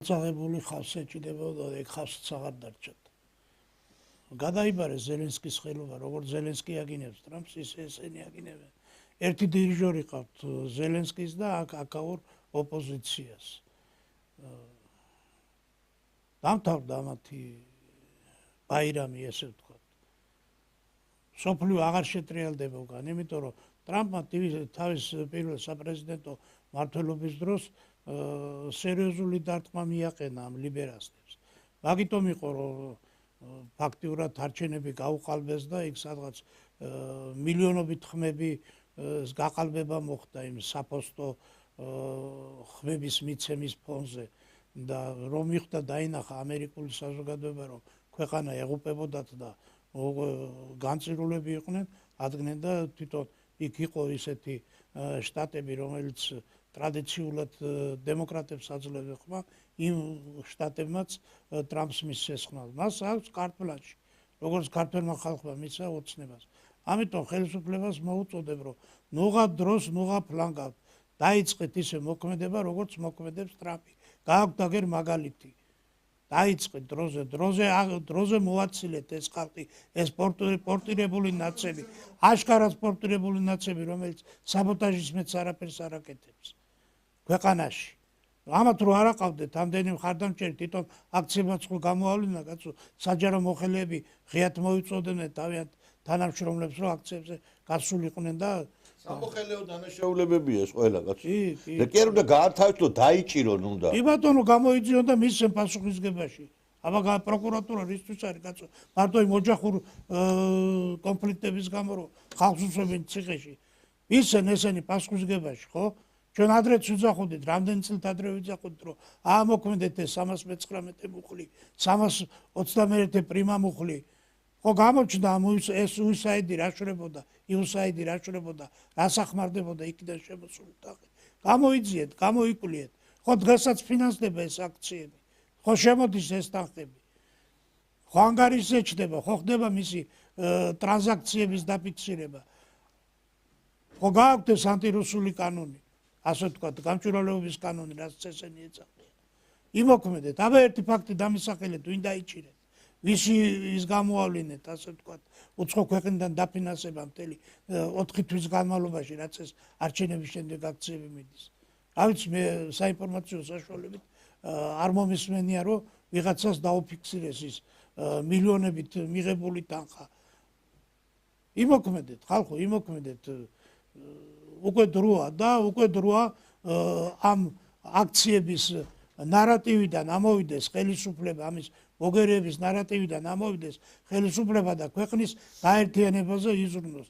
წაღებული ხავს ეჭიდებოდა და ეგ ხავსიც აღარ დარჩათ. გადაიბარეს ზელენსკის ხელობა, როგორც ზელენსკი აგინებს ტრამპს, ისე ესენი აგინებენ. ერთი დირიჟორი ყავთ ზელენსკის და აკაურ ოპოზიციას. დამთავრდა მათი ბაირამი, ესე ვთქვათ. სოფლიო აღარ შეტრიალდება უკან, იმიტომ რომ ტრამპმა თავის პირველ საპრეზიდენტო მმართველობის დროს სერიოზული დარტყმა მიაყენა ამ ლიბერალებს. მაგიტომ იყო რომ ფაქტიურად არჩევნები გაუყალბეს და იქ სადღაც მილიონობით ხმები გაყალბება მოხდა იმ საფოსტო ხმების მიცემის ფონზე და რომ მიხვდა დაინახა ამერიკული საზოგადოება რომ ქვეყანა ეღუპებოდათ და განწირულები იყვნენ, ადგენენ და თვითონ იქ იყო ისეთი შტატები, რომელიც ტრადიციულად დემოკრატებს აძლევენ ხმა, იმ შტატებმაც ტრამპს მისცეს ხმა. მას აქვს კარტ-ბლანში, როგორც ქართველმა ხალხმა მისცა ოცნებას. ამიტომ ხელისუფლებას მოუწოდებ, რომ ნუღა დროს, ნუღა ფლანგავთ, დაიწყეთ ისე მოქმედება, როგორც მოქმედებს ტრამპი. გააქვთ აგერ მაგალითი. დაიწყეთ დროზე მოვაცილეთ ეს ხალხი, ეს პორტირებული ნაცები, აშკარად პორტირებული ნაცები, რომელიც საბოტაჟის მეც არაფერს არ აკეთებს ქვეყანაში. ამათ რო არ აყავდეთ ამდენი მხარდამჭერი, თვითონ აქციებაც ხო გამოავლინა, კაცო, საჯარო მოხელეები ღიად მოიწოდნენ თავიანთ თანამშრომლებს, რომ აქციებზე გასულიყვნენ და სამოხელეო დანაშაულებებია ეს ყველა კაცო. და კი არ უნდა გაათავისუფლო, დაიჭირონ უნდა. კი ბატონო, გამოიძიონ და მისცენ პასუხისგებაში. აბა პროკურატურა რისთვის არის კაცო? მარტო იმ ოჯახურ კონფლიქტების გამო რომ ხალხს უსვამენ ციხეში. მისცენ ესენი პასუხისგებაში, ხო? ჩვენ ადრეც ვიძახოდით, რამდენი წლით ადრე ვიძახოდით, რომ მოქმედეთ ეს 319 მუხლი, 321 პრიმა მუხლი. ხო გამოჩნდა ეს უისაიდი რაშურებოდა, იუსაიდი რაშურებოდა, რასახმარდებოდა იქიდან შემოსული ტახი. გამოიძიეთ, გამოიკულიეთ. ხო დღესაც ფინანსდება ეს აქციები. ხო შემოდის ეს ტახები. ხო ანგარიშზე ჩდება, ხო ხდება მისი ტრანზაქციების დაფიქსირება. ხო გააქვთ ეს ანტირუსული კანონი, ასე ვთქვათ, გამჭვირვალეობის კანონი, რაც ესენი ეწევიან. იმოქმედეთ, აბა ერთი ფაქტი დამისახელეთ, ვინ დაიჭირეთ. ვისი ის გამოავლინეთ, ასე ვთქვათ, უცხო ქვეყნიდან დაფინანსება მთელი 4 თვის განმავლობაში, რაც ეს არჩევნების შემდეგ აქციები მიდის. რა ვიცი, მე საინფორმაციო საშუალებით არ მომისმენია, რომ ვიღაცას დაუფიქსირეს ის მილიონებით მიღებული თანხა. იმოქმედეთ, ხალხო, იმოქმედეთ. უკვე დროა ამ აქციების ნარატივიდან ამოვიდეს ხელისუფლება, ამის მოგერიების ნარატივიდან ამოვიდეს ხელისუფლება და ქვეყნის გაერთიანებაზე იზრუნოს.